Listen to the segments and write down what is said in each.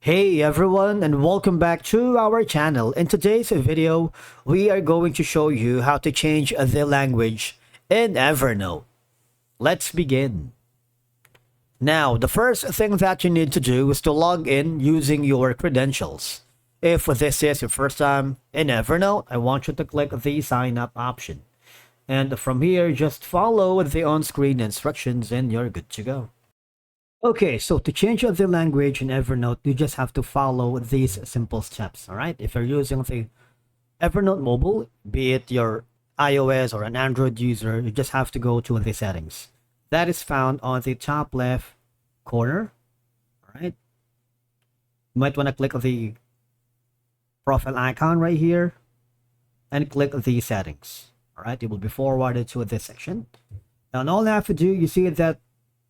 Hey everyone, and welcome back to our channel. In today's video, we are going to show you how to change the language in Evernote. Let's begin. Now, the first thing that you need to do is to log in using your credentials. If this is your first time in Evernote, I want you to click the sign up option. And from here, just follow the on-screen instructions and you're good to go. Okay, so to change the language in Evernote, you just have to follow these simple steps, all right? If you're using the Evernote mobile, be it your iOS or an Android user, you just have to go to the settings. That is found on the top left corner, all right? You might want to click the profile icon right here and click the settings, all right? It will be forwarded to this section. And all you have to do, you see that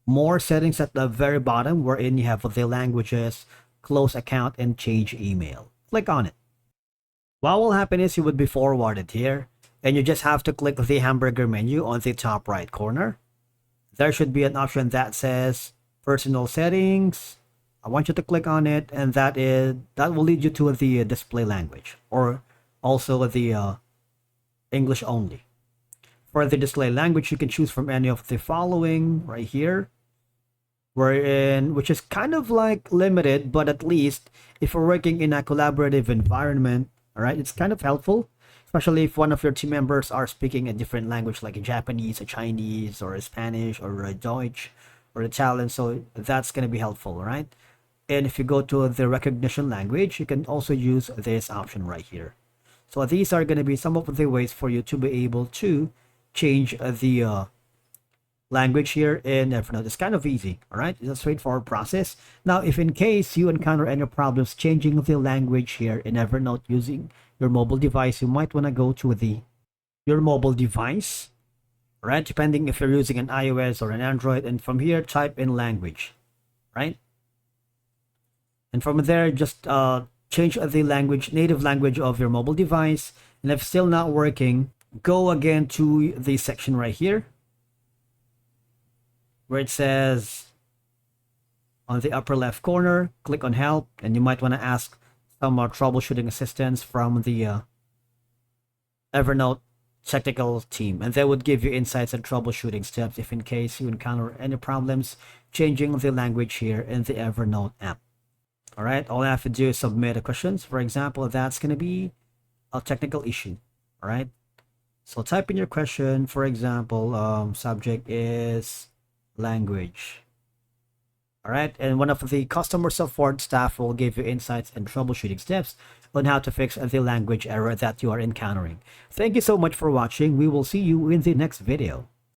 more settings at the very bottom wherein you have the languages, close account, and change email. Click on it. What will happen is you would be forwarded here and you just have to click the hamburger menu on the top right corner. There should be an option that says personal settings. I want you to click on it, and that will lead you to the display language, or also the English only. For the display language, you can choose from any of the following right here, which is kind of like limited, but at least if you're working in a collaborative environment, all right, it's kind of helpful, especially if one of your team members are speaking a different language like a Japanese, a Chinese, or a Spanish, or a Deutsch, or Italian. So that's going to be helpful, right? And if you go to the recognition language, you can also use this option right here. So these are going to be some of the ways for you to be able to change the language here in Evernote. It's kind of easy, all right? It's a straightforward process. Now, if in case you encounter any problems changing the language here in Evernote using your mobile device, you might want to go to your mobile device, right? Depending if you're using an iOS or an Android, and from here, type in language, right? And from there, just change the native language of your mobile device. And if still not working, go again to the section right here, where it says on the upper left corner, click on help, and you might want to ask some troubleshooting assistance from the Evernote technical team, and they would give you insights and troubleshooting steps if in case you encounter any problems changing the language here in the Evernote app. All right, all I have to do is submit a questions. For example, that's going to be a technical issue. All right, so type in your question. For example, subject is language. All right, and one of the customer support staff will give you insights and troubleshooting steps on how to fix the language error that you are encountering. Thank you so much for watching. We will see you in the next video.